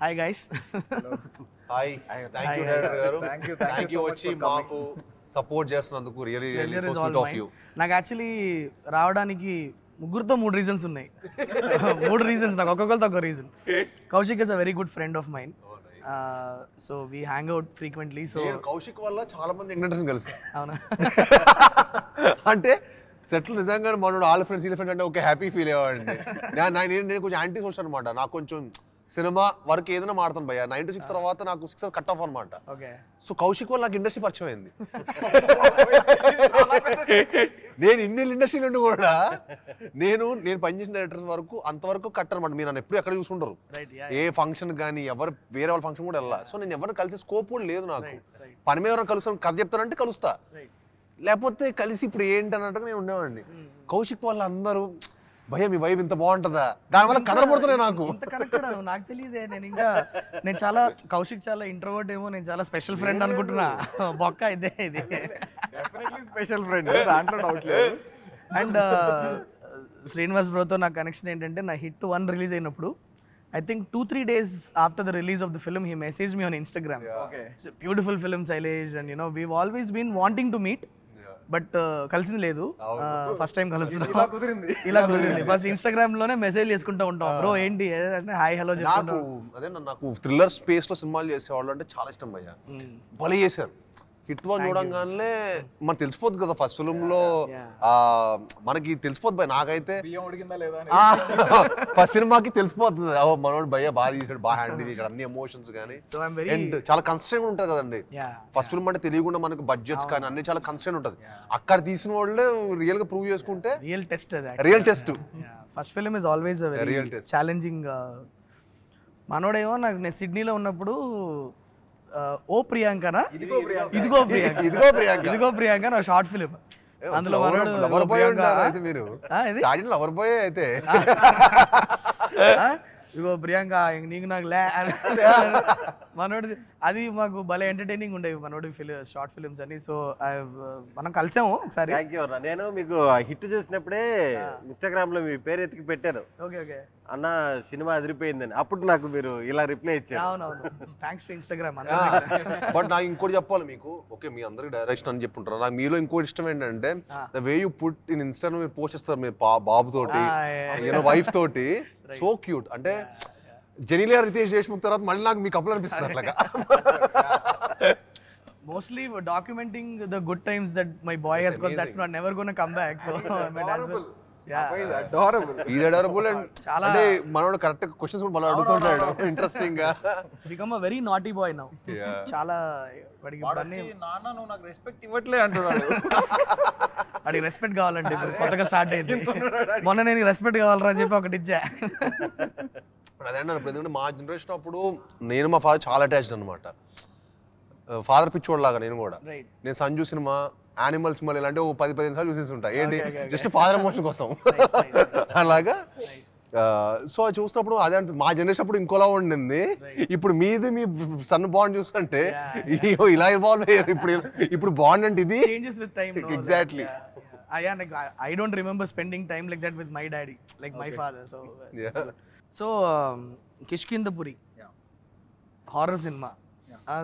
Hi guys. Hi, thank you director గారు. Thank you వచ్చి మాకు సపోర్ట్ చేస్తున్నందుకు. Really really so sweet of you. నాకు యాక్చువల్లీ రావడానికి ముగ్గురుతో 3 రీజన్స్ ఉన్నాయి. 3 రీజన్స్, నాకు ఒక్కొక్కరితో ఒక reason. Kaushik is a very good friend of mine. So we hang out frequently. So Kaushik వల్ల చాలా మంది యంగ్ కలిసి అవునా అంటే సెటిల్ నిజంగా మనోడు ఆల్ ఫ్రెండ్స్ ఈ ఫ్రెండ్ అంటే ఒక హ్యాపీ ఫీల్ అయ్యేవాడిని. నేను కొంచెం యాంటీ సోషల్ అనమాట. నాకు కొంచెం సినిమా వరకు ఏదైనా మాడతాను భయ్య. 9 to 6 తర్వాత నాకు 6 కట్ ఆఫ్ అనమాట. సో కౌశిక్ వల్ల నాకు ఇండస్ట్రీ పరిచయం అయింది. నేను ఇన్ని ఇండస్ట్రీ నుండి కూడా నేను పనిచేసిన డైరెక్టర్స్ వరకు అంతవరకు కట్ అనమాట. మీరు నన్ను ఎప్పుడు ఎక్కడ చూసుకుంటారు, ఏ ఫంక్షన్ కానీ ఎవరు వేరే వాళ్ళ ఫంక్షన్ కూడా వెళ్ళా. సో నేను ఎవరిని కలిసే స్కోప్ కూడా లేదు నాకు. పని మీద ఎవరైనా కలుస్తాను, కథ చెప్తానంటే కలుస్తా, లేకపోతే కలిసి ఇప్పుడు ఏంటి అన్నట్టుగా నేను ఉండేవాడిని. కౌశిక్ వాళ్ళు అందరూ భయ మీ వైబ్ ఇంత బాగుంటుందా, దానివల్ల కథలు పడుతున్నాయి నాకు. నాకు తెలియదే. నేను చాలా కౌశిక్ చాలా ఇంట్రోవర్ట్ ఏమో, నేను చాలా స్పెషల్ ఫ్రెండ్ అనుకుంటున్నా. బొక్క ఇదే ఇది స్పెషల్ ఫ్రెండ్, దాంట్లో డౌట్ లేదు. అండ్ శ్రీనివాస్ బ్రోతో నా కనెక్షన్ ఏంటంటే, నా హిట్ 1 రిలీజ్ అయినప్పుడు I think 2-3 days after the release of the film, he messaged me on Instagram. Okay. It's a beautiful film, Sailesh, and we've always been wanting to meet, but కలిసింది లేదు. First time కలుస్తున్నాం. ఇలా కుదిరింది. First Instagram లోనే message చేసుకుంటూ ఉంటాం, bro ఏంటి అంటే హాయ్ హలో చెప్పుకుంటాం. అదే నాకు థ్రిల్లర్ స్పేస్ లో సినిమాలు చేసేవాళ్ళు అంటే చాలా ఇష్టం భయ్య. భలే చేశారు. హిట్ 1 చూడంగానే మనకు తెలిసిపోద్ది కదా ఫస్ట్ ఫిల్మ్ లో. మనకి తెలిసిపోద్ది భయ. నాకైతే ఫస్ట్ సినిమాకి తెలిసిపోతుంది, మనోడు భయ్య బాగా తీసాడు, బాగా హ్యాండిల్ చేశాడు, అన్ని ఎమోషన్స్ కానీ. అండ్ చాలా కన్స్ట్రెంట్ ఉంటుంది కదండి ఫస్ట్ ఫిల్మ్ అంటే. తెలియకుండా మనకి బడ్జెట్స్ కానీ అన్ని చాలా కన్స్ట్రెంట్ ఉంటుంది. అక్కడ తీసిన వాళ్ళే రియల్ గా ప్రూవ్ చేసుకుంటే real test. First film is always a very challenging. మనోడేమో నాకు నేను సిడ్నీలో ఉన్నప్పుడు ఓ ప్రియాంకనా ఇదిగో ప్రియాంక నా షార్ట్ ఫిలిం. అందులో ఇదిగో ప్రియాంక నీకు నాకు మనోడి అది మాకు భలే ఎంటర్టైనింగ్ ఉండేవి మనోడి షార్ట్ ఫిలిమ్స్ అని. సో మనం కలిసాము ఒకసారి. నేను మీకు హిట్ చూసినప్పుడే ఇన్స్టాగ్రామ్ లో మీ పేరు ఎత్తికి పెట్టాను, అన్న సినిమా అదిరిపోయిందని. అప్పుడు నాకు మీరు ఇలా రిప్లై ఇచ్చారు. అవునవును, థ్యాంక్స్ టు ఇన్స్టాగ్రామ్. బట్ నాకు ఇంకోటి చెప్పాలి మీకు. ఓకే మీ అందరికి డైరెక్షన్ అని చెప్పుంటారు. నాకు మీలో ఇంకోటి ఇష్టం ఏంటంటే the way you put in Insta మీరు పోస్ట్ చేస్తారు, మీరు బాబు తోటి వైఫ్ తోటి. So cute. అంటే జెనీలియా రితేష్ దేశ్ముఖ్ తర్వాత మళ్ళీ నాకు మీ కపుల్ అనిపిస్తుంది అట్లాగా. Mostly documenting the good times that my boy has got. That's not never going to come back. So adorable and చాలా అంటే మనోడు కరెక్ట్ క్వశ్చన్స్ కూడా బాగా అడుగుతుంటాడు ఇంట్రెస్టింగ్ గా. He's become a very naughty boy now. చాలా వాడికి నాన్న నువ్వు నాకు రెస్పెక్ట్ ఇవ్వట్లే అంటున్నాడు. వాడికి రెస్పెక్ట్ కావాలంటే కొత్తగా స్టార్ట్ అయింది. మొన్న నేను రెస్పెక్ట్ కావాలరా అని చెప్పి ఒకటి ఇచ్చా. అదే అన్నప్పుడు ఎందుకంటే మా జనరేషన్ అప్పుడు నేను మా ఫాదర్ చాలా అటాచ్డ్ అనమాట. ఫాదర్ పిచ్చోడ్ లాగా నేను కూడా. నేను సంజు సినిమా, యానిమల్ సినిమాలు ఇలాంటి 10-15 సార్లు చూసి ఉంటా. ఏంటి జస్ట్ ఫాదర్ ఎమోషన్ కోసం అలాగా. సో అది చూసినప్పుడు అదే అంటే మా జనరేషన్ అప్పుడు ఇంకోలా ఉండింది. ఇప్పుడు మీది మీ సన్ బాండ్ చూస్తుంటే ఇలా ఇవాల్వ్ అయ్యారు. ఇప్పుడు బాండ్ అంటే ఇది exactly. I don't remember spending time like that with my daddy, like my father. So Kishkindapuri, horror cinema.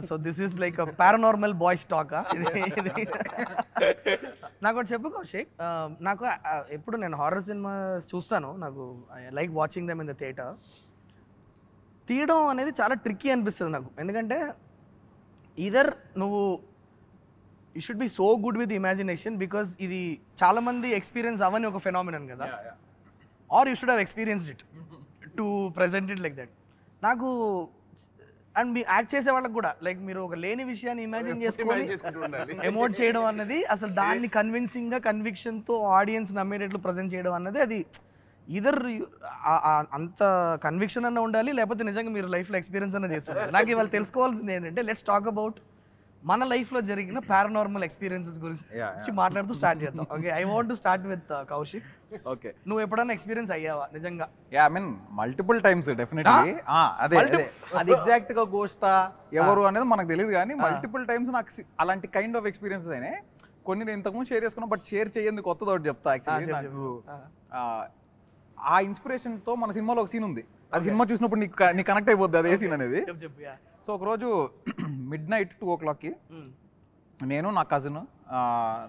So this is like a paranormal boys talk. నాకు చెప్పు కౌశిక్, నాకు ఎప్పుడు నేను హారర్ సినిమా చూస్తాను, నాకు I like watching them in the theatre. తీయడం అనేది చాలా ట్రిక్కీ అనిపిస్తుంది నాకు. ఎందుకంటే ఈదర్ నువ్వు you should be so good with imagination, because ఇది చాలా మంది ఎక్స్పీరియన్స్ అవని ఒక ఫెనామినన్ కదా, or you should have experienced it to present it like that. నాకు అండ్ మీ యాక్ట్ చేసే వాళ్ళకి కూడా లైక్ మీరు ఒక లేని విషయాన్ని ఇమాజిన్ చేసుకొని ఎమోట్ చేయడం అన్నది, అసలు దాన్ని కన్విన్సింగ్గా కన్విక్షన్తో ఆడియన్స్ నమ్మేటట్లు ప్రజెంట్ చేయడం అన్నది, అది ఈదర్ అంత కన్విక్షన్ అన్న ఉండాలి, లేకపోతే నిజంగా మీరు లైఫ్లో ఎక్స్పీరియన్స్ అన్న చేస్తున్నారు. నాకు ఇవాళ తెలుసుకోవాల్సింది ఏంటంటే, లెట్స్ టాక్ అబౌట్ మన లైఫ్లో జరిగిన పారానార్మల్ ఎక్స్పీరియన్సెస్ గురించి మాట్లాడుతూ స్టార్ట్ చేద్దాం. Okay, I want to start with Kaushik. Okay, నువ్వు ఎప్పుడైనా ఎక్స్పీరియన్స్ అయ్యావా నిజంగా? I mean multiple times definitely. అదే అది ఎగ్జాక్ట్ గా గోస్టా ఎవరు అనేది మనకు తెలియదు, కానీ మల్టిపుల్ టైమ్స్ నాకు అలాంటి కైండ్ ఆఫ్ ఎక్స్పీరియన్సెస్ అయినాయి. కొన్ని నేను ఇంతకుముందు షేర్ చేసుకున్నా, బట్ షేర్ చేయండి కొత్తది ఒకటి చెప్తా. యాక్చువల్లీ నాకు ఆ ఇన్స్పిరేషన్తో మన సినిమాలో ఒక సీన్ ఉంది, అది సినిమా చూసినప్పుడు నీకు కనెక్ట్ అయిపోద్ది అదే సీన్ అనేది. సో ఒకరోజు midnight 2:00కి నేను, నా కజిన్,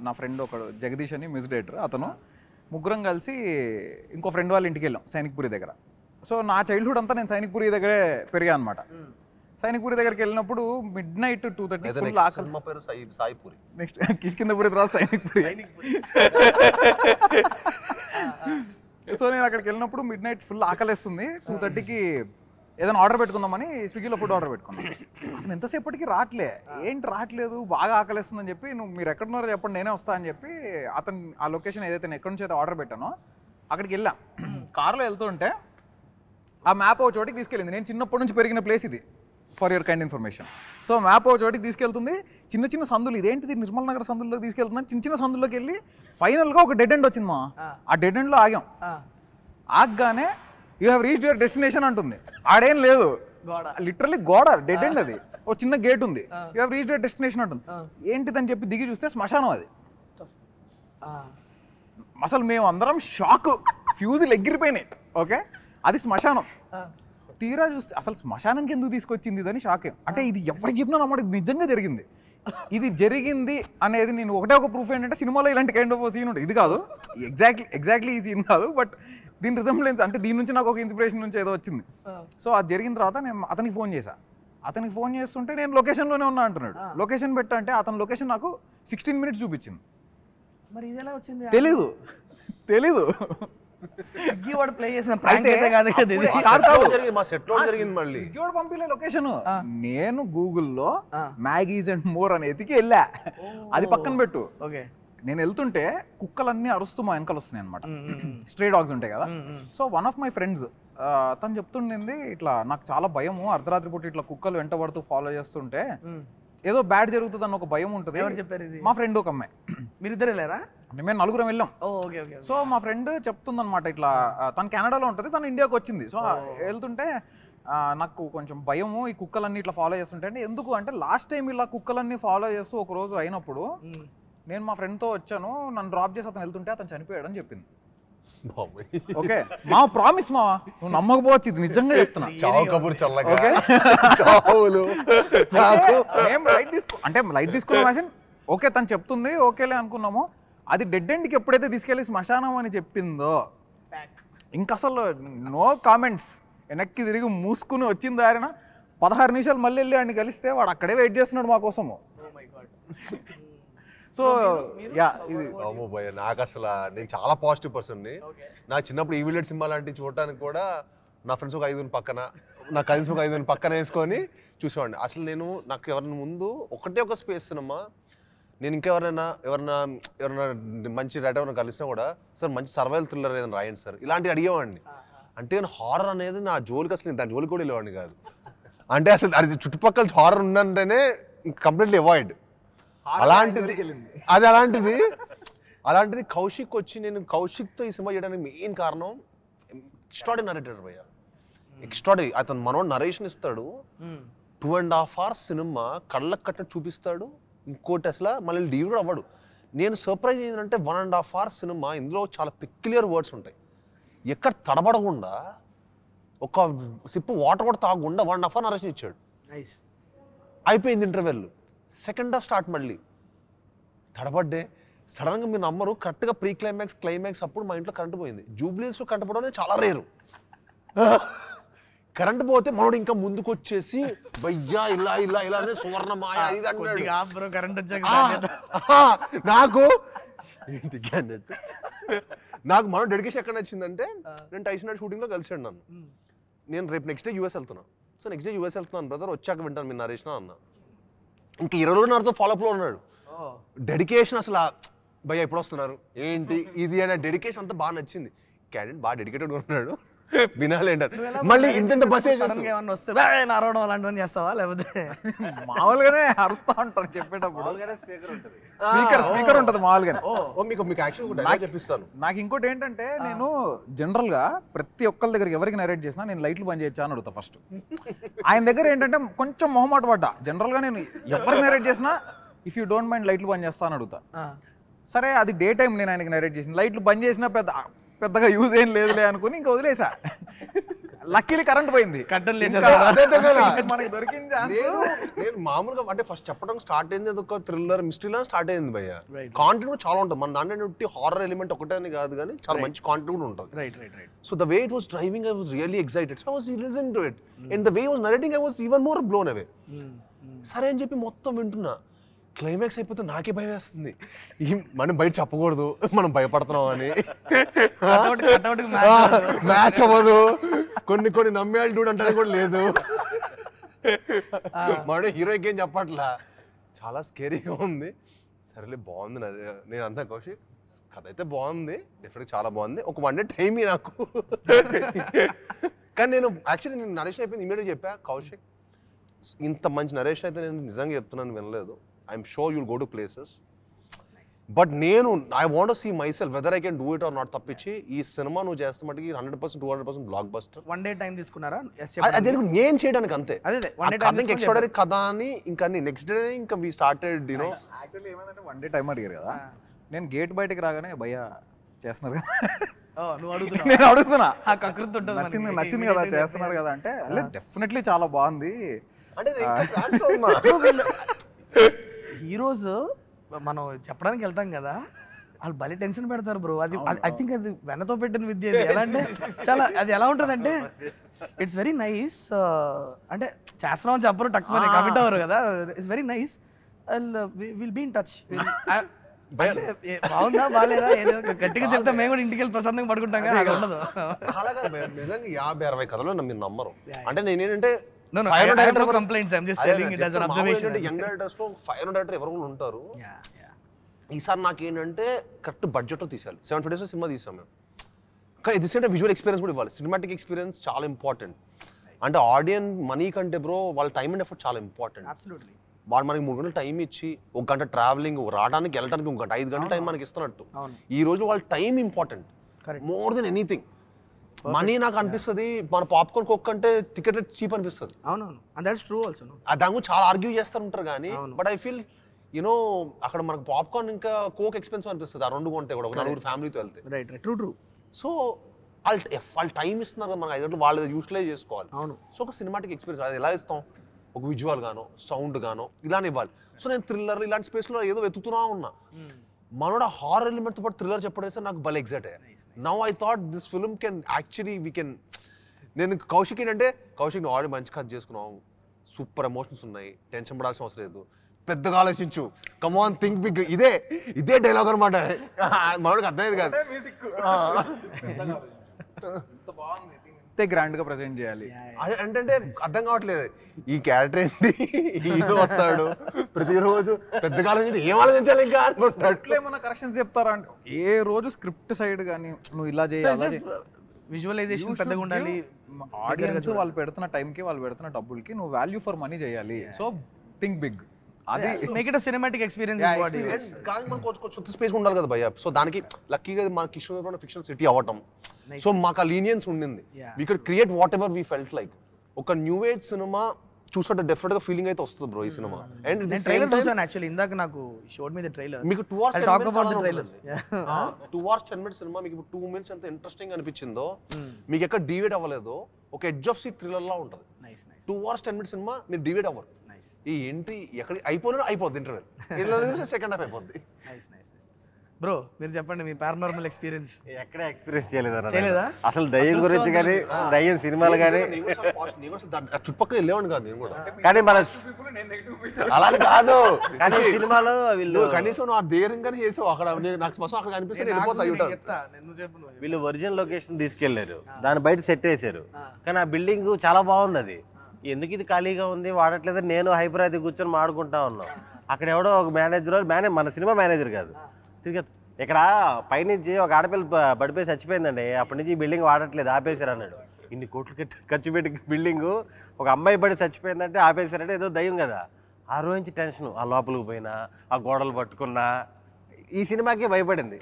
నా ఫ్రెండ్ ఒకడు జగదీష్ అని మ్యూజిక్ డైరెక్టర్, అతను ముగ్గురం కలిసి ఇంకో ఫ్రెండ్ వాళ్ళ ఇంటికి వెళ్ళాం సైనిక్పురి దగ్గర. సో నా చైల్డ్హుడ్ అంతా నేను సైనిక్పురి దగ్గరే పెరిగా అనమాట. సైనిక్పురి దగ్గరికి వెళ్ళినప్పుడు midnight 2:30 ఫుల్ ఆకలి. నెక్స్ట్ కిష్కిందపురి తర్వాత సైనిక్పురి. సో నేను అక్కడికి వెళ్ళినప్పుడు midnight ఫుల్ ఆకలిస్తుంది. 2:30కి ఏదైనా ఆర్డర్ పెట్టుకుందామని స్విగ్గీలో ఫుడ్ ఆర్డర్ పెట్టుకున్నాను. అతను ఎంతసేపటికి రావట్లేదు, బాగా ఆకలిస్తుందని చెప్పి, మీరు ఎక్కడున్నారో చెప్పండి నేనే వస్తా అని చెప్పి అతను ఆ లొకేషన్ ఏదైతే నేను ఎక్కడి నుంచి అయితే ఆర్డర్ పెట్టానో అక్కడికి వెళ్ళా. కార్లో వెళ్తుంటే ఆ మ్యాప్ ఒక చోటికి తీసుకెళ్ళింది. నేను చిన్నప్పటి నుంచి పెరిగిన ప్లేస్ ఇది, for your kind information. So map ఒక చోటికి తీసుకెళ్తుంది, చిన్న చిన్న సందులు, ఇదేంటిది నిర్మల్ నగర్ సందుల్లోకి తీసుకెళ్తున్నాను. చిన్న చిన్న సందుల్లోకి వెళ్ళి ఫైనల్గా ఒక డెడ్ ఎండ్ వచ్చింది. ఆ డెడ్ ఎండ్లో ఆగాం. ఆగగానే you have reached your destination అంటుంది. ఆడేం లేదు, లిటరల్లీ గోడ, డెడ్ ఎండ్ అది, ఒక చిన్న గేట్ ఉంది. You have reached your destination అంటుంది. ఏంటిదని చెప్పి దిగి చూస్తే శ్మశానం అది. అసలు మేము అందరం షాక్, ఫ్యూజులు ఎగిరిపోయినాయి. ఓకే, అది శ్మశానం. తీరా చూస్తే అసలు శ్మశానానికి ఎందుకు తీసుకొచ్చింది ఇదని షాక్. అంటే ఇది ఎవరికి చెప్పినా నమ్మడం, ఇది నిజంగా జరిగింది. ఇది జరిగింది అనేది నేను ఒకటే ఒక ప్రూఫ్ ఏంటంటే సినిమాలో ఇలాంటి కైండ్ ఆఫ్ సీన్ ఉంటుంది. ఇది కాదు ఎగ్జాక్ట్లీ ఈ సీన్ కాదు, బట్ దీని రిజంబ్లెన్స్ అంటే దీని నుంచి నాకు ఒక ఇన్స్పిరేషన్ నుంచి ఏదో వచ్చింది. సో అది జరిగిన తర్వాత నేను అతనికి ఫోన్ చేశా. అతనికి ఫోన్ చేస్తుంటే నేను లొకేషన్లోనే ఉన్నా అంటున్నాడు. లొకేషన్ పెట్టంటే అతని లొకేషన్ నాకు 16 minutes చూపించింది. మరి ఇది ఎలా వచ్చింది? తెలీదు. స్విగ్గీ వాడు ప్లే చేసిన ప్రాంక్ అయితే కాదు కదా ఇది. స్విగ్గీ వాడు పంపిలే లొకేషన్. నేను గూగుల్లో మ్యాగీస్ అండ్ మోర్ అని ఎతికి వెళ్ళా. అది పక్కన పెట్టు. ఓకే, నేను వెళ్తుంటే కుక్కలన్నీ అరుస్తూ మా వెనకాల వస్తున్నాయి అనమాట. స్ట్రే డాగ్స్ ఉంటాయి కదా. So one of my friends తను చెప్తుండింది, ఇట్లా నాకు చాలా భయము, అర్ధరాత్రి పూట ఇట్లా కుక్కలు వెంట పడుతూ ఫాలో చేస్తుంటే ఏదో బ్యాడ్ జరుగుతుంది అన్న ఒక భయం ఉంటుంది. ఎవరు చెప్పారు ఇది? మా ఫ్రెండ్ ఒక అమ్మాయి. మీరిద్దరు వెళ్ళారా? మేము నలుగురం వెళ్ళాం. Okay okay. సో మా ఫ్రెండ్ చెప్తుందన్నమాట, ఇట్లా తను కెనడాలో ఉంటుంది, తను ఇండియాకి వచ్చింది. సో వెళ్తుంటే నాకు కొంచెం భయము, ఈ కుక్కలన్నీ ఇట్లా ఫాలో చేస్తుంటే. అంటే ఎందుకు అంటే లాస్ట్ టైం ఇలా కుక్కలన్నీ ఫాలో చేస్తూ ఒక రోజు అయినప్పుడు నేను మా ఫ్రెండ్తో వచ్చాను, నన్ను డ్రాప్ చేసి అతను వెళ్తుంటే అతను చనిపోయాడని చెప్పింది. ఓకే, మా ప్రామిస్ మా, నువ్వు నమ్మకపోవచ్చు, ఇది నిజంగా చెప్తున్నా. అంటే లైట్ తీసుకున్నాం. ఓకే తను చెప్తుంది, ఓకేలే అనుకున్నాము. అది డెడ్ ఎండ్కి ఎప్పుడైతే తీసుకెళ్ళి శ్మశానం అని చెప్పిందో ఇంక అసలు నో కామెంట్స్. వెనక్కి తిరిగి మూసుకుని వచ్చిన దారిన 16 నిమిషాలు మళ్ళీ వెళ్ళి వాడిని కలిస్తే వాడు అక్కడే వెయిట్ చేస్తున్నాడు మా కోసము. సో యా, ఇది నాకు అసలు నేను చాలా పాజిటివ్ పర్సన్ని. నా చిన్నప్పుడు ఈవిల్ డెడ్ సినిమా లాంటివి చూడటానికి కూడా నా ఫ్రెండ్స్ ఒక 5 పక్కన, నా కజిన్స్ ఒక 5 పక్కన వేసుకొని చూసేవాడిని. అసలు నాకు ఎవరైనా ముందు ఒకటే ఒక స్పేస్ సినిమా, నేను ఇంకెవరైనా మంచి రైటర్ ఎవరైనా కలిసినా కూడా, సార్ మంచి సర్వైవల్ థ్రిల్లర్ ఏదైనా రాయండి సార్, ఇలాంటివి అడిగేవాడిని. అంటే నేను హారర్ అనేది నా జోలికి అసలు దాని జోలికి కూడా వెళ్ళేవాడిని కాదు. అంటే అసలు అది చుట్టుపక్కల హారర్ ఉందంటేనే కంప్లీట్లీ అవాయిడ్. అలాంటిది కౌశిక్ వచ్చి, నేను కౌశిక్తో ఈ సినిమా చేయడానికి మెయిన్ కారణం ఎక్స్ట్రాడనరీ నరేటర్ భయ్య. ఎక్స్ట్రాడనరీ. అతను మనోడు నరేషన్ ఇస్తాడు, 2.5 hours సినిమా కళ్ళకు కట్టినట్టు చూపిస్తాడు. ఇంకోటి అసలు మళ్ళీ డీవ్ కూడా అవ్వడు. నేను సర్ప్రైజ్ ఏంటంటే 1.5 hours సినిమా, ఇందులో చాలా పెక్యులియర్ వర్డ్స్ ఉంటాయి. ఎక్కడ తడబడకుండా, ఒక సిప్పు వాటర్ కూడా తాగకుండా 1.5 hour నరేషన్ ఇచ్చాడు. అయిపోయింది ఇంటర్వెల్. సెకండ్ హాఫ్ స్టార్ట్, మళ్ళీ తడబడ్డే. సడన్గా మీరు నమ్మరు, కరెక్ట్గా ప్రీ క్లైమాక్స్ అప్పుడు మా ఇంట్లో కరెంట్ పోయింది. జూబ్లీస్లో కరెంట్ పోవడం అనేది చాలా రేరు. కరెంట్ పోతే మనోడు ఇంకా ముందుకు వచ్చేసి భయ్యా ఇలా ఇలా ఇలా అనే సువర్ణమాయ ఇది అన్నాడు. నాకు మనోడు డెడికేషన్ ఎక్కడ నచ్చిందంటే, నేను టైసన్ నాయుడు షూటింగ్లో కలిసాడు నన్ను. నేను రేపు నెక్స్ట్ డే యూఎస్ వెళ్తున్నాను. సో నెక్స్ట్ డే యూఎస్ వెళ్తున్నాను బ్రదర్, వచ్చాక వింటాను మీరు నరేషన్ అన్న. ఇంకా 20 రోజులు నాతో ఫాలోఅప్లో ఉన్నాడు. డెడికేషన్ అసలు భయ్య ఎప్పుడు వస్తున్నారు ఏంటి ఇది అనే డెడికేషన్ అంతా బాగా నచ్చింది. క్యాండిడేట్ బాగా డెడికేటెడ్గా ఉన్నాడు. వినాలేంటారు మళ్ళీ ఇంత బస్ అరవడం అలాంటివన్నీ చేస్తావా? లేకపోతే మామూలుగానే అరుస్తా ఉంటారు చెప్పేటప్పుడు. స్పీకర్ ఉంటుంది మామూలుగానే. నాకు ఇంకోటి ఏంటంటే, నేను జనరల్ గా ప్రతి ఒక్కరి దగ్గరికి ఎవరికి నరేట్ చేసినా నేను లైట్లు బంద్ చేయొచ్చా అని అడుగుతా ఫస్ట్. ఆయన దగ్గర ఏంటంటే కొంచెం మొహమాట పడ్డా. జనరల్ గా నేను ఎవరికి నరేట్ చేసినా ఇఫ్ యూ డోంట్ మైండ్ లైట్లు బంద్ చేస్తా అని అడుగుతా. సరే అది డే టైం నేను ఆయనకి నరేట్ చేసిన, లైట్లు బంద్ చేసినా పెద్దగా యూజ్ ఏం లేదులే అనుకుని ఇంకా వదిలేసా. లక్కీలీ కరెంట్ పోయింది. కట్టలు మనకి దొరికింది నేను మామూలుగా అంటే ఫస్ట్ చెప్పడం స్టార్ట్ అయింది ఒక థ్రిల్లర్ మిస్టరీలో స్టార్ట్ అయింది భయ్య. కాంటెంట్ కూడా చాలా ఉంటుంది మన దాంట్లో హారర్ ఎలిమెంట్ ఒకటే అని కాదు కానీ చాలా మంచి కాంటెంట్ కూడా ఉంటుంది. So the way it was driving I was really excited. So I was listening to it and the way was narrating I was even more blown away. సరే అని చెప్పి మొత్తం వింటున్నా. క్లైమాక్స్ అయిపోతే నాకే భయం వేస్తుంది. మనం బయట చెప్పకూడదు మనం భయపడుతున్నాం అని. మ్యాచ్ అవ్వదు, కొన్ని నమ్మేయాలి డూడ్ అంటే కూడా లేదు. మనం హీరోకి ఏం చెప్పట్లా, చాలా స్కేరీగా ఉంది. సరేలే బాగుంది నేను అన్నా కౌశిక్ కథ అయితే బాగుంది, డెఫినెట్గా చాలా బాగుంది, ఒక 1 day టైం నాకు. కానీ నేను యాక్చువల్లీ నేను నరేషన్ అయిపోయింది ఇమీడియట్గా చెప్పా, కౌశిక్ ఇంత మంచి నరేషన్ అయితే నేను నిజంగా చెప్తున్నాను వినలేదు. I'm sure you'll go to places but నేను I want to see myself whether I can do it or not తప్పించి ఈ సినిమా నువ్వు చేస్తే మటుకి 100% 200% బ్లాక్ బస్టర్. 1 day టైం తీసుకున్నారా? అదే నేను చేయడానికి అంతే. ఎక్స్ట్రాడనరీ కథ అని ఇంకా నెక్స్ట్ డే ఇంకా we started you know. Actually ఏమైందంటే 1 day టైం అడిగారు కదా, నేను గేట్ బయటకి రాగానే భయ్యా చేస్తున్నారు కదా, నేను అడుగుతున్నా నచ్చింది కదా చేస్తున్నారు కదా అంటే డెఫినెట్లీ చాలా బాగుంది అంటే హీరోస్ మనం చెప్పడానికి వెళ్తాం కదా, వాళ్ళు భలే టెన్షన్ పెడతారు బ్రో. అది ఐ థింక్ అది వెన్నతో పెట్టిన విద్య. ఎలా అంటే చాలా అది ఎలా ఉంటుంది అంటే ఇట్స్ వెరీ నైస్. అంటే చేస్తున్నామని చెప్పరు, తక్కువ కమిట్ అవ్వరు కదా. It's very nice. Will be in touch. బాగుందా బాగాలేదా గట్టిగా చెప్తా, మేము కూడా ఇంటికి వెళ్ళి ప్రశాంతంగా పడుకుంటాం కదా, అది ఉండదు. అలాగా నిజంగా 50-60 కథలు మీరు నమ్మరు. అంటే నేనేంటంటే complaints I'm just telling it as an observation. Young directors లో 500 డైరెక్టర్ ఎవరు ఉంటారు. ఈసారి నాకేంటంటే కరెక్ట్ బడ్జెట్ లో తీసాలి. 70 days సినిమా తీసాం మేము. కానీ ఇది అంటే విజువల్ ఎక్స్పీరియన్స్ కూడా ఇవ్వాలి. సినిమాటిక్ ఎక్స్పీరియన్స్ చాలా ఇంపార్టెంట్. అంటే ఆడియన్స్ మనీ కంటే బ్రో వాళ్ళ టైం అండ్ ఎఫర్ట్ చాలా ఇంపార్టెంట్. అబ్సల్యూట్లీ. వాడు మనకి 3 గంటలు టైం ఇచ్చి 1 గంట ట్రావెలింగ్ రావడానికి వెళ్ళడానికి 1 గంట 5 గంటల టైం మనకి ఇస్తున్నట్టు ఈ రోజు వాళ్ళ time important more than anything. Money నాకు అనిపిస్తుంది మన పాప్కార్న్ కోక్ కంటే టికెట్ చీప్ అనిపిస్తుంది. అవునవును, అండ్ దట్స్ ట్రూ ఆల్సో. దాని చాలా ఆర్గ్యూ చేస్తూ ఉంటారు కానీ బట్ ఐ ఫీల్ యూనో అక్కడ మనకు పాప్కార్న్ ఇంకా కోక్ ఎక్స్పెన్సివ్ అనిపిస్తుంది ఆ 2 కొంటే కూడా, ఒక 4 ఫ్యామిలీతో వెళ్తే. Right true true. సో వాళ్ళు టైం ఇస్తున్నారు కదా మనకి 5 గంటలు, వాళ్ళు యూటిలైజ్ చేసుకోవాలి. అవును. సో ఒక సినిమాటిక్ ఎక్స్పీరియన్స్ అది ఎలా ఇస్తాం, ఒక విజువల్ గానో సౌండ్ గానో ఇలానే ఇవ్వాలి. సో నేను థ్రిల్లర్ ఇలాంటి స్పేస్లో ఏదో వెతుకుతున్నా ఉన్నా, మనోడ హారర్ ఎలిమెంట్తో పాటు థ్రిల్లర్ చెప్పడేస్తే నాకు భలే ఎగ్జైట్ అయ్యా. Now I thought this film can actually we can. నేను కౌశిక్ ఏంటంటే కౌశిక్ నువ్వు ఆల్రెడీ మంచి కథ చేసుకున్నావు, సూపర్ ఎమోషన్స్ ఉన్నాయి, టెన్షన్ పడాల్సిన అవసరం లేదు, పెద్దగా ఆలోచించు, కమాన్ థింక్ బిగ్. ఇదే డైలాగ్ అనమాట. మనోడికి అర్థమయ్యేది కాదు. అంతే గ్రాండ్ గా ప్రెజెంట్ చేయాలి అంటే అర్థం కావట్లేదు. ఈ క్యారెక్టర్ ఏంటి, హీరో వస్తాడు ప్రతిరోజు పెద్దగా ఆలోచించి ఏం ఆలోచించాలి ఇంకా ఏమన్నా కరెక్షన్స్ చెప్తారా అంటే ఏ రోజు స్క్రిప్ట్ సైడ్ కానీ నువ్వు ఇలా చేయాలి, విజువలైజేషన్ పెద్దగా ఉండాలి. ఆడియన్స్ వాళ్ళు పెడుతున్న టైంకి వాళ్ళు పెడుతున్న డబ్బులకి నువ్వు వాల్యూ ఫర్ మనీ చేయాలి. So think big. అది మేక్ ఇట్ సినిమాటిక్ ఎక్స్పీరియన్స్. కానీ మనకు కొంచెం స్పేస్ ఉండాలి కదా భయ్య. సో దానికి లక్కీగా మన కిషోర్ ఫిక్షన్ సిటీ అవ్వటం, సో మాకు ఆ లీనియన్స్ ఉండింది. We could create what ever we felt like. ఒక న్యూ ఏజ్ సినిమా చూసినట్టు డెఫినెట్ గా ఫీలింగ్ అయితే వస్తుంది బ్రో ఈ సినిమా. అండ్ ట్రైలర్ చూసాను యాక్చువల్లీ ఇందాక, నాకు షోడ్ మీద ట్రైలర్. మీకు 2 hours 10 minutes సినిమా మీకు 2 minutes ఎంత ఇంట్రెస్టింగ్ అనిపించిందో, మీకు ఎక్కడ డివేట్ అవ్వలేదో, ఒక ఎడ్జ్ ఆఫ్ సీట్ థ్రిల్లర్ లా ఉంటుంది. 2 hours 10 minutes సినిమా మీరు డివేట్ అవ్వరు. ఈ ఏంటి ఎక్కడ అయిపోద్ది ఇంటర్వెల్, సెకండ్ హాఫ్ అయిపోద్ది. బ్రో మీరు చెప్పండి మీ పారానార్మల్ ఎక్స్పీరియన్స్. ఎక్కడ ఎక్స్పీరియన్స్ చేయలేదా అసలు దయ్యం గురించి కానీ, దయ్యం సినిమాలు కానీ? చుట్టుపక్కల వెళ్ళేవాడు కాదు నేను కూడా, కానీ మన అలా కాదు. కానీ సినిమాలో వీళ్ళు కనీసం నువ్వు ఆ ధైర్యంగానే చేసావు. అక్కడ నాకు స్పష్టం అక్కడ కనిపిస్తే వీళ్ళు ఒరిజినల్ లొకేషన్ తీసుకెళ్లారు, దాని బయట సెట్ వేసారు. కానీ ఆ బిల్డింగ్ చాలా బాగుంది. అది ఎందుకు ఇది ఖాళీగా ఉంది వాడట్లేదు, నేను హైపర్ అయితే కూర్చొని మాడుకుంటా ఉన్నాం. అక్కడ ఎవడో ఒక మేనేజర్ మన సినిమా మేనేజర్ కాదు, ఇక్కడ పైనుంచి ఒక ఆడపిల్ల పడిపోయి చచ్చిపోయిందండి, అప్పటి నుంచి ఈ బిల్డింగ్ వాడట్లేదు ఆపేశారు అన్నాడు. ఇన్ని కోట్లు ఖర్చు పెట్టి బిల్డింగ్ ఒక అమ్మాయి పడి చచ్చిపోయిందంటే ఆపేశారంటే ఏదో దయ్యం కదా. ఆ రోజు నుంచి టెన్షన్, ఆ లోపలికి పోయినా ఆ గోడలు పట్టుకున్నా ఈ సినిమాకి భయపడింది.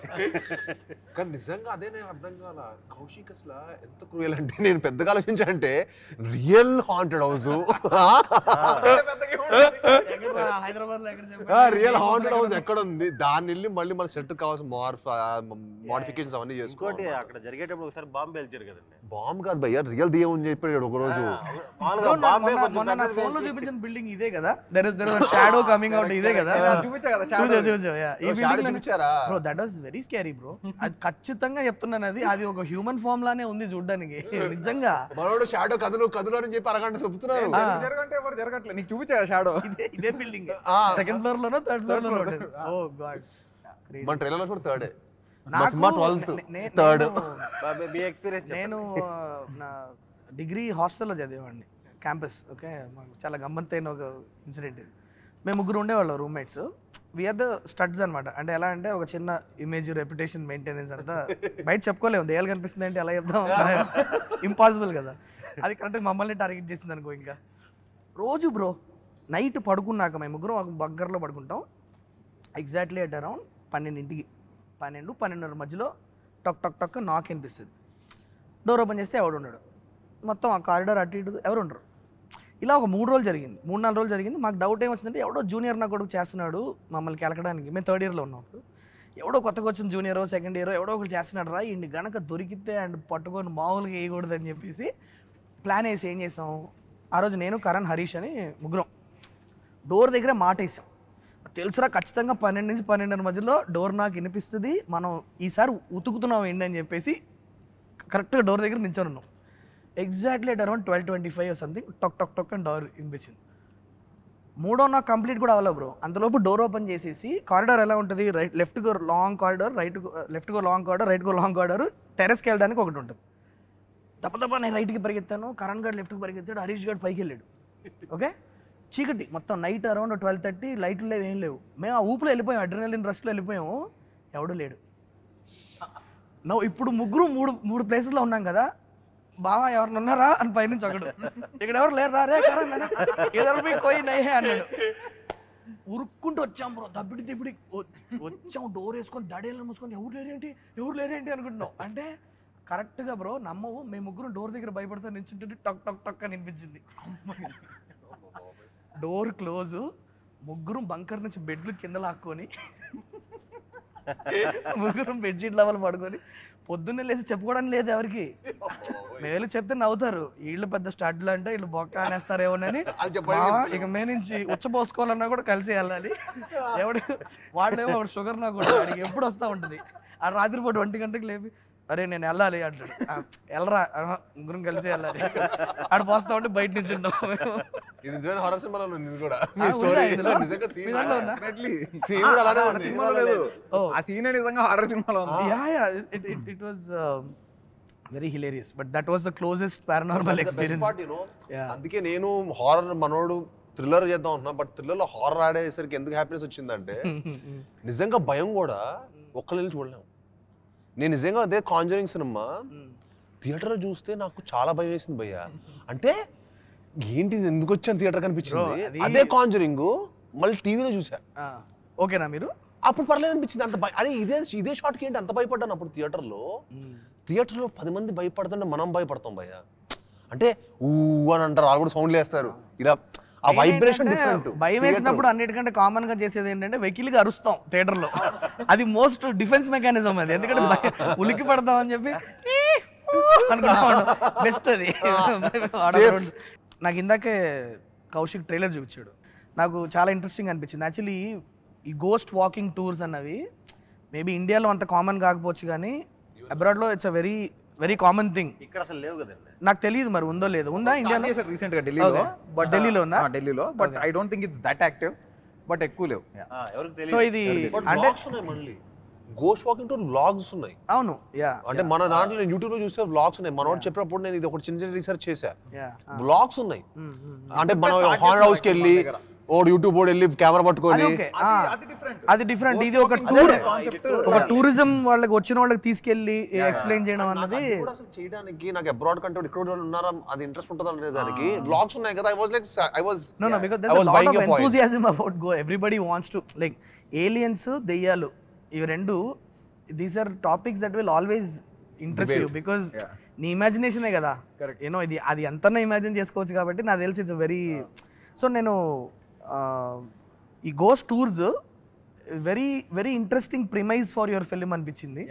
కానీ నిజంగా అదే నేను అర్థం కాల కౌశిక్ అసలు ఎంత క్రూయల్ అంటే, నేను పెద్దగా ఆలోచించానంటే real haunted house, real haunted house ఎక్కడ ఉంది, దాన్ని వెళ్ళి మళ్ళీ మన సెట్ కావాల్సిన మోడిఫికేషన్స్ అవన్నీ చేసుకోండి. అక్కడ జరిగేటప్పుడు ఒకసారి బాంబు పేల్చారు కదండి, బాంబ్ కాదు భయ్యా, రియల్ దెయ్యం అని చెప్పాడు ఒక రోజు. మామూలుగా బాంబే కొంచెం మొన్న నా పెద్దది ఫోన్ లో పెంచి- చూపించిన బిల్డింగ్ ఇదే కదా, there is shadow coming out ఇదే కదా. చూపించా కదా ఈ షాడో బిల్డింగ్ చూపించారా? Bro that was very scary bro. అది ఖచ్చితంగా చెప్తున్నాను, అది ఒక హ్యూమన్ ఫామ్ లానే ఉంది చూడడానికి నిజంగా. మనోడు షాడో కదులు కదులు అని చెప్పి అరగంట చెప్తున్నారు. జరగంటే ఎవరు జరగట్లేదు, నీకు చూపించా షాడో. ఇదే బిల్డింగ్ సెకండ్ ఫ్లోర్ లోనో థర్డ్ ఫ్లోర్ లోనో ఉంటుంది. ఓ గాడ్, మన ట్రైలర్ లో కూడా థర్డ్, నాకు 12th థర్డ్. బాబే, మీ ఎక్స్పీరియన్స్ నేను నా డిగ్రీ హాస్టల్లో చదివేవాడిని, క్యాంపస్. ఓకే, మాకు చాలా గమ్మత్తైన ఒక ఇన్సిడెంట్ ఇది. మేము ముగ్గురు ఉండేవాళ్ళం రూమ్మేట్స్. వీఆర్ ద స్టడ్స్ అనమాట. అంటే ఎలా అంటే ఒక చిన్న ఇమేజ్ రెప్యుటేషన్ మెయింటెనెన్స్ అంతా బయట చెప్పుకోలేము. దయ్యాలు కనిపిస్తుంది అంటే ఎలా చెప్తాం, ఇంపాసిబుల్ కదా. అది కరెక్ట్గా మమ్మల్ని టార్గెట్ చేసింది అనుకో. ఇంకా రోజు బ్రో నైట్ పడుకున్నాక మేము ముగ్గురం ఒక బగ్గర్లో పడుకుంటాం. ఎగ్జాక్ట్లీ అట్ అరౌండ్ 12కి 12-12:30 మధ్యలో టక్ టక్ టక్ నాక్ అనిపిస్తుంది. డోర్ ఓపెన్ చేస్తే ఎవడు ఉండడు. మొత్తం ఆ కారిడార్ అటు ఇటు ఎవరు ఉండరు. ఇలా ఒక 3-4 రోజులు జరిగింది. మాకు డౌట్ ఏమొచ్చిందంటే ఎవడో జూనియర్ నా కొడుకు చేస్తున్నాడు మమ్మల్ని కెలకడానికి. మేము 3rd ఇయర్లో ఉన్నప్పుడు ఎవడో కొత్తగా వచ్చిన జూనియరో 2nd ఇయరో ఎవడో ఒకటి చేస్తున్నాడు రా, ఇండి గనక దొరికితే అండ్ పట్టుకొని మామూలుగా వేయకూడదని చెప్పేసి ప్లాన్ వేసి ఏం చేసాం, ఆ రోజు నేను, కరణ్, హరీష్ అని ముగ్గురం డోర్ దగ్గర మాటేసాం. తెలుసురా ఖచ్చితంగా 12 నుంచి 12:30 మధ్యలో డోర్ నాకు వినిపిస్తుంది, మనం ఈసారి ఉతుకుతున్నాం ఏంటి అని చెప్పేసి కరెక్ట్గా డోర్ దగ్గర నించొని ఉన్నాం. ఎగ్జాక్ట్లీ అట్ అరౌండ్ 12:25 సంథింగ్ టక్ టక్ టక్ అని డోర్ వినిపించింది. 3వ నాకు కంప్లీట్ కూడా అవ్వలేదు బ్రో. అంతలోపు డోర్ ఓపెన్ చేసేసి, కారిడార్ ఎలా ఉంటుంది, left go long corridor, left go long corridor, right go long corridor, టెరెస్కి వెళ్ళడానికి ఒకటి ఉంటుంది. తప్ప నేను రైట్కి పరిగెత్తాను, కరణ్ గారు లెఫ్ట్కి పరిగెత్తాడు, హరీష్ గారు పైకి వెళ్ళాడు. ఓకే, చీకటి మొత్తం, నైట్ అరౌండ్ 12:30, లైట్లు లేవు, ఏం లేవు. మేము ఆ ఊపులో వెళ్ళిపోయాం, అడ్రినలిన్ రష్లో వెళ్ళిపోయాము. ఎవడు లేడు. ఇప్పుడు ముగ్గురు మూడు ప్లేసెస్లో ఉన్నాం కదా. బావా ఎవరిని ఉన్నారా అని పైనుంచి ఒకడు, ఇక్కడ ఎవరు లేరు రే కరణ్ ఎదరు పోయి కోయి నయ్యే అన్నాడు. ఉరుక్కుంటూ వచ్చాం బ్రో, దబ్బిడి వచ్చాం, డోర్ వేసుకొని దడేళ్ళు మూసుకొని ఎవరు లేరేంటి అనుకుంటున్నాం. అంటే కరెక్ట్గా బ్రో నమ్మవు, మేము ముగ్గురు డోర్ దగ్గర భయపడుతూ నిల్చుంటుంటే టక్ టక్ టక్ అని అనిపించింది. డోర్ క్లోజ్, ముగ్గురం బంకర్ నుంచి బెడ్లు కింద లాక్కొని ముగ్గురం బెడ్షీట్ లెవెల్ పడుకొని పొద్దున్నే లేసి చెప్పుకోవడానికి లేదు ఎవరికి. మేలు చెప్తే నవ్వుతారు, వీళ్ళు పెద్ద స్టడ్లు అంటే వీళ్ళు బొక్క అనేస్తారేమోనని. ఇక మే నుంచి ఉచ్చపోసుకోవాలన్నా కూడా కలిసి వెళ్ళాలి. వాడేమో ఒకటి షుగర్ నాకు కూడా వాడికి ఎప్పుడు వస్తూ ఉంటుంది. ఆ రాత్రిపూట 1 గంటకి లేపి అరే నేను వెళ్ళాలి అంటాడు. వెళ్ళరా, ముగ్గురం కలిసి వెళ్ళాలి. ఆడ పోస్తా ఉంటే బయట నుంచి ఉంటాం. ఆ సీన్ నిజంగా హారర్ సినిమాలో ఉంది. It was very hilarious, but that was the closest paranormal experience. అందుకే నేను హారర్ మనోడు థ్రిల్లర్ చేద్దాం అంటున్నా, బట్ థ్రిల్లర్ లో హారర్ ఆడేసరికి ఎందుకు హ్యాపీనెస్ వచ్చిందంటే నిజంగా భయం కూడా ఒక్కళ్ళు చూడలేము. నేను నిజంగా అదే కాంజరింగ్ సినిమా థియేటర్లో చూస్తే నాకు చాలా భయం వేసింది భయ్య. అంటే ఏంటి ఎందుకు వచ్చాను థియేటర్ కనిపించింది. అదే కాంజరింగ్ మళ్ళీ టీవీలో చూసా. ఓకేనా మీరు? అప్పుడు పర్లేదు అనిపించింది. అంత అదే ఇదే షాట్కి ఏంటి అంత భయపడ్డాను అప్పుడు థియేటర్లో. 10 మంది భయపడుతుంటే మనం భయపడతాం భయ్య. అంటే ఊ అని అంటారు, వాళ్ళు కూడా సౌండ్లు వేస్తారు. ఇలా ఆ వైబ్రేషన్ డిఫరెంట్. భయం వేసినప్పుడు అన్నిటికంటే కామన్ గా చేసేది ఏంటంటే వెకిలిగా అరుస్తాం థియేటర్ లో. అది మోస్ట్ డిఫెన్స్ మెకానిజం అది. ఎందుకంటే ఉలికి పడతాం అని చెప్పి బెస్ట్ అది. నాకు ఇందాకే కౌశిక్ ట్రైలర్ చూపించాడు, నాకు చాలా ఇంట్రెస్టింగ్ అనిపించింది. యాక్చువల్లీ ఈ గోస్ట్ వాకింగ్ టూర్స్ అన్నవి మేబీ ఇండియాలో అంత కామన్ కాకపోవచ్చు, కానీ అబ్రాడ్లో it's a very common thing. ఇక్కడ అసలు లేవు కదండి, నాకు తెలియదు మరి ఉందో లేదో. ఉందా ఇండియాలో? రీసెంట్ గా ఢిల్లీలో, బట్ ఢిల్లీలో ఉందా? ఢిల్లీలో, but I don't think it's that active, but ఎక్కువ లేవు. ఎవరికి సో తెలియదు. ఇది అంటే మళ్ళీ గోస్ట్ వాకింగ్ టూర్ వ్లాగ్స్ ఉన్నాయి. అవును, యా. అంటే మన దాంట్లో నేను యూట్యూబ్ లో చూస్తే వ్లాగ్స్ ఉన్నాయి. మనోడు చెప్పినప్పుడు నేను ఇది ఒక చిన్న రీసెర్చ్ చేశా, యా. వ్లాగ్స్ ఉన్నాయి. అంటే మనం హాండ్ హౌస్ కి వెళ్ళి ఓడు యూట్యూబ్ ఓడి వెళ్ళి కెమెరా పట్టుకొని అది డిఫరెంట్. ఇది ఒక టూరిజం వాళ్ళకి వచ్చిన వాళ్ళకి తీసుకెళ్లి ఎక్స్ప్లెయిన్ చేయడం అన్నది అసలు చేయడానికి నాకు అబ్రాడ్ కంటే ఇక్కడ ఉన్నారా అది ఇంట్రెస్ట్ ఉంటుంది అనే దానికి వ్లాగ్స్ ఉన్నాయి కదా. no because there's a lot of enthusiasm about go. Everybody wants to like aliens, దెయ్యాలు, ఇవి రెండు, these are topics that will always interest you because నీ ఇమాజినేషనే కదా. యూనో ఇది అది ఎంతన్నా ఇమాజిన్ చేసుకోవచ్చు కాబట్టి నాకు తెలిసి ఇట్స్ వెరీ. సో నేను ఈ ghost tours very very interesting premise for your film అనిపించింది.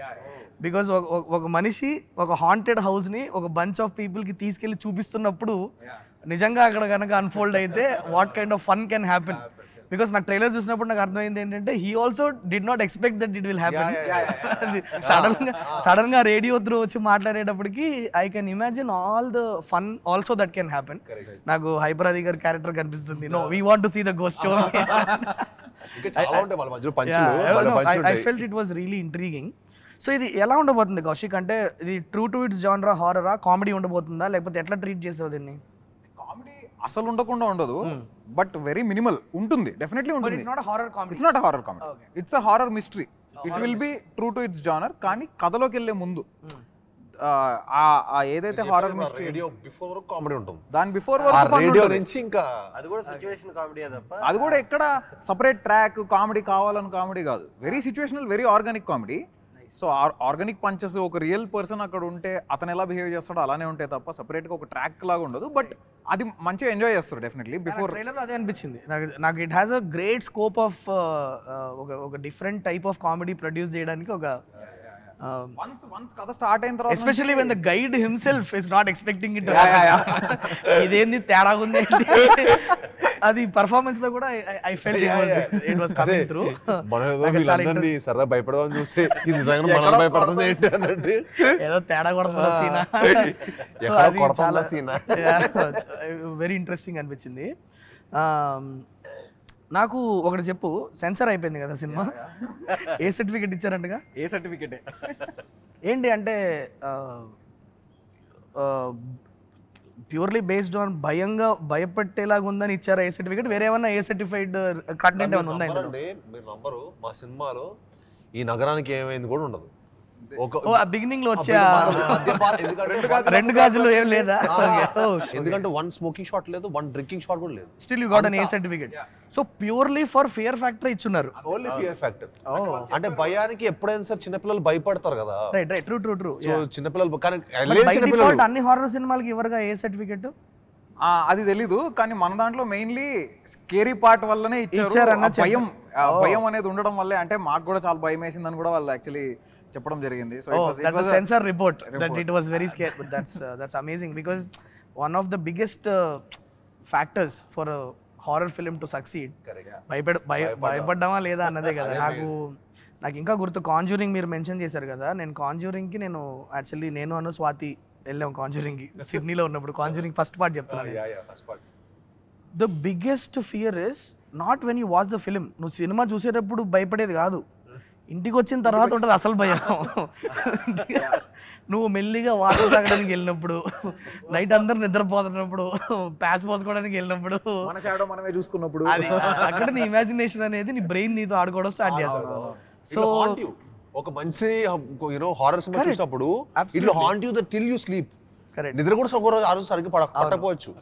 బికాజ్ ఒక మనిషి ఒక హాంటెడ్ హౌస్ని ఒక బంచ్ ఆఫ్ పీపుల్కి తీసుకెళ్ళి చూపిస్తున్నప్పుడు నిజంగా అక్కడ కనుక అన్ఫోల్డ్ అయితే what kind of fun can happen. Because నాకు ట్రైలర్ చూసినప్పుడు నాకు అర్థమైంది ఏంటంటే he also did not expect that it will happen. Sudden గా రేడియో త్రూ వచ్చి మాట్లాడేటప్పటికి I can imagine all the fun also that can happen. నాకు హైపరాది గారి క్యారెక్టర్ కనిపిస్తుంది, no we want to see the ghost story. I felt it was really intriguing. So ఇది ఎలా ఉండబోతుంది కౌశిక్, అంటే ఇది ట్రూ టు ఇట్స్ జానరా, హారరా, కామెడీ ఉండబోతుందా, లేకపోతే ఎట్లా ట్రీట్ చేసావు దీన్ని? కామెడీ అసలు ఉండకుండా ఉండదు, బట్ వెరీ మినిమల్ ఉంటుంది, డెఫినెట్లీ ఉంటుంది. It's not horror comedy. It's not horror comedy, it's a horror mystery. It will be true to it's genre, కానీ కథలోకి వెళ్ళే ముందు ఏదైతే హారర్ మిస్టరీ రేడియో బిఫోర్ వరకు కామెడీ ఉంటుంది, దాని బిఫోర్ రేడియో నుంచి ఇంకా అది కూడా సిచువేషన్ కామెడీ తప్ప అది కూడా ఎక్కడ సపరేట్ ట్రాక్ కామెడీ కావాలని కామెడీ కాదు, very situational, very organic comedy. So organic punches, ఒక రియల్ పర్సన్ అక్కడ ఉంటే అతను ఎలా బిహేవ్ చేస్తాడో అలానే ఉంటాయి తప్ప సపరేట్గా ఒక ట్రాక్ లాగా ఉండదు. బట్ అది మంచిగా ఎంజాయ్ చేస్తారు డెఫినెట్లీ. బిఫోర్ ట్రైలర్ అదే అనిపించింది నాకు. It has a great scope of ఒక different type of comedy produce చేయడానికి. ఒక వన్స్ కథ స్టార్ట్ అయిన తర్వాత especially when the guide himself is not expecting it, ఇదేంది తేడా ఉంది అది పర్ఫార్మెన్స్ లో కూడా I felt it was coming through. వీళ్ళందరినీ సరదా భయపడదామని చూస్తే ఇది నిజంగా మనల్ని భయపడుతుంది ఏంటి అన్నట్టు ఏదో తేడా కొడుతున్న సీన్, వెరీ ఇంట్రెస్టింగ్ అనిపించింది. నాకు ఒకటి చెప్పు, సెన్సర్ అయిపోయింది కదా సినిమా, ఏ సర్టిఫికేట్ ఇచ్చారంటగా? ఏ సర్టిఫికేట్ ఏంటి అంటే ప్యూర్లీ బేస్డ్ ఆన్ భయపెట్టేలాగా ఉందని ఇచ్చారా ఏ సర్టిఫికేట్? వేరే ఏమన్నా ఏ సర్టిఫైడ్ కంటెంట్ ఏమైనా ఉందా? మీరు నంబరు మా సినిమాలో ఈ నగరానికి ఏమైంది కూడా ఉండదు. బిగినింగ్ లో వచ్చే రెండు గాజులు ఏం లేదా? ఎందుకంటే వన్ స్మోకింగ్ షాట్ లేదు, వన్ డ్రింకింగ్ షాట్ కూడా లేదు. Still you got an A certificate. So purely for fear factor ఇచ్చున్నారు. Only fear factor. అంటే భయానికి ఎప్పుడైనా సరే చిన్నపిల్లలు భయపడతారు కదా. Right true. సో చిన్నపిల్లలు కానీ అన్ని హారర్ సినిమాలకి ఇవ్వరుగా ఏ సర్టిఫికేట్? అది తెలీదు, కానీ మన దాంట్లో మెయిన్లీ స్కేరీ పార్ట్ వల్లనే ఇచ్చారు. భయం అనేది ఉండడం వల్లే, అంటే మాకు కూడా చాలా భయం వేసిందని కూడా వాళ్ళు యాక్చువల్లీ చెప్పడం జరిగింది. So that's a sensor report that it was very scary, but that's amazing because one of the biggest factors for a horror film to succeed భయపడ్డామా లేదా అన్నదే కదా. నాకు ఇంకా గుర్తు కాంజూరింగ్ మీరు మెన్షన్ చేశారు కదా, నేను కాంజూరింగ్కి యాక్చువల్లీ నేను అను స్వాతి వెళ్ళాం కాంజూరింగ్కి సిడ్నీలో ఉన్నప్పుడు. కాంజూరింగ్ ఫస్ట్ పార్ట్ చెప్తున్నాను. The biggest fear is not when you watch the film. నువ్వు సినిమా చూసేటప్పుడు భయపడేది కాదు, ఇంటికి వచ్చిన తర్వాత ఉంటుంది అసలు భయం. నువ్వు మెల్లిగా వాటర్ తాగడానికి వెళ్ళినప్పుడు, నైట్ అందరు నిద్రపోతున్నప్పుడు, ప్యాచ్ పోసుకోవడానికి వెళ్ళినప్పుడు, మన షాడో మనమే చూసుకున్నప్పుడు, అక్కడ నీ ఇమాజినేషన్ అనేది నీ బ్రెయిన్ నీతో ఆడుకోవడం స్టార్ట్ చేస్తాను. సో ఒక మంచి హారర్ సినిమా చూసినప్పుడు it will haunt you till you sleep. నిద్ర కూడా ఆ రోజు సరిగ్గా పట్టకపోవచ్చు.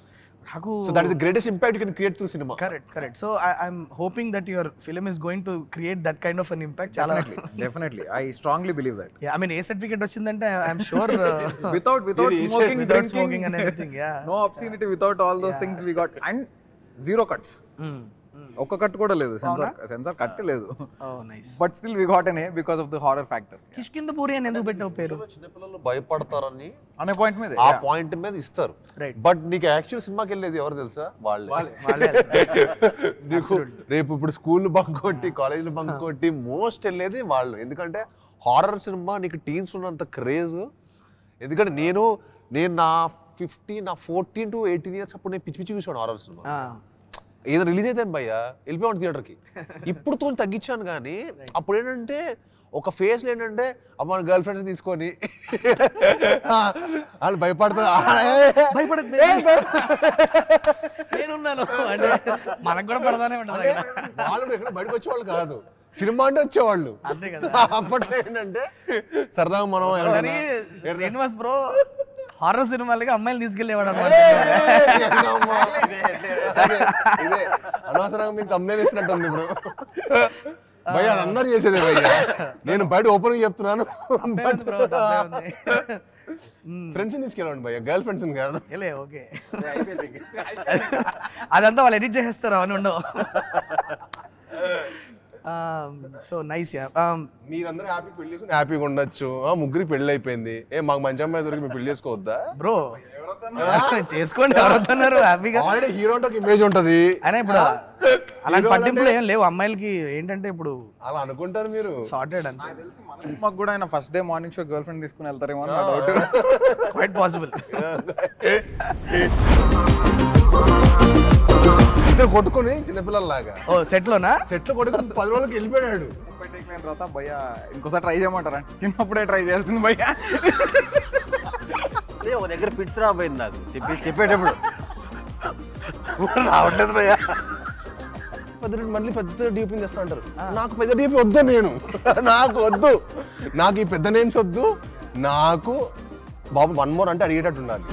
So that is the greatest impact you can create through cinema. Correct. So I'm hoping that your film is going to create that kind of an impact. Definitely. I strongly believe that. Yeah, I mean, A certificate vachindante I'm sure without smoking and everything, yeah. No obscenity, without all those things we got, and zero cuts. ఒక్క cut కూడా లేదు, censor cut లేదు. But still we got an A because of the horror factor. Kishkindhapuri అని ఎందుకు పెట్టావు పేరు? చిన్నపిల్లలు భయపడతారని అనే పాయింట్ మీద, ఆ పాయింట్ మీద ఇస్తారు. బట్ నీకు యాక్చువల్ సినిమాకి వెళ్ళేది ఎవరు తెలుసా? వాళ్ళే. నీకు రేపు ఇప్పుడు స్కూల్ బంక్ కొట్టి, కాలేజీలు బంక్ కొట్టి మోస్ట్ వెళ్ళేది వాళ్ళు. ఎందుకంటే హారర్ సినిమా నీకు టీన్స్ ఉన్నంత క్రేజ్. ఎందుకంటే నేను నా 14 to 18 years అప్పుడు నేను పిచ్చి పిచ్చి చూసాను హారర్ సినిమా. ఏదో రిలీజ్ అయితే భయ్యా వెళ్ళిపోయాను థియేటర్కి. ఇప్పుడు తో తగ్గించాను, కానీ అప్పుడు ఏంటంటే ఒక ఫేస్ ఏంటంటే మన గర్ల్ ఫ్రెండ్స్ తీసుకొని వాళ్ళు భయపడతారు. వాళ్ళు ఎక్కడ బయటకు వచ్చేవాళ్ళు కాదు, సినిమా అంటే వచ్చేవాళ్ళు. అప్పట్లో ఏంటంటే సరదాగా మనం శ్రీనివాస్ బ్రో హారర్ సినిమాలకి అమ్మాయిలు తీసుకెళ్లేవాడు అనమాట. అనవసరంగా మీకు తమ్మునే వేసినట్టుంది ఇప్పుడు. భయ్య అందరు చేసేదే భయ్య, నేను బయట ఓపెన్ చెప్తున్నాను. ఫ్రెండ్స్ తీసుకెళ్ళండి భయ్య, గర్ల్ ఫ్రెండ్స్ కాదు. ఓకే, అదంతా వాళ్ళు ఎడిట్ చేసేస్తారు, అవన్నీ ఉండవు. So nice yeah. మీరందరూ హ్యాపీ పెళ్లి చేసుకుని హ్యాపీగా ఉండొచ్చు. ముగ్గురికి పెళ్లి అయిపోయింది, మాకు మంచి అమ్మాయి దొరికి మేము పెళ్లి చేసుకోవద్దా? బ్రో చేసుకోండి, ఎవరొద్దన్నారు హ్యాపీగా. ఆల్రెడీ హీరో అంటే ఒక ఇమేజ్ ఉంటది. అయినా ఇప్పుడు అలాంటి పట్టింపులు ఏం లేవు అమ్మాయిలకి. ఏంటంటే ఇప్పుడు అలా అనుకుంటారు మీరు. సార్టెడ్ అంతే. మాకు కూడా ఆయన first day morning show girl friend తీసుకుని వెళ్తారేమో అని నా డౌట్. Quite possible. ఇద్దరు కొట్టుకొని చిన్నపిల్లల్లాగా ఓ సెట్ లోనా? సెట్లు కొట్టుకుని 10 రోజులకి వెళ్ళిపోయాడు. తర్వాత భయ్యా ఇంకోసారి ట్రై చేయమంటారా? చిన్నప్పుడే ట్రై చేయాల్సింది భయ్యా. ఒక దగ్గర పిట్స్ రాబోయింది నాకు చెప్పేటప్పుడు రావట్లేదు భయ్యా. మళ్ళీ పెద్ద డీపీ తెస్తా అంటారు. నాకు పెద్ద డీపీ వద్దు, నాకు వద్దు, నాకు ఈ పెద్ద నేమ్స్ వద్దు. నాకు బాబు 1 more అంటే అడిగేటట్టు ఉండాలి.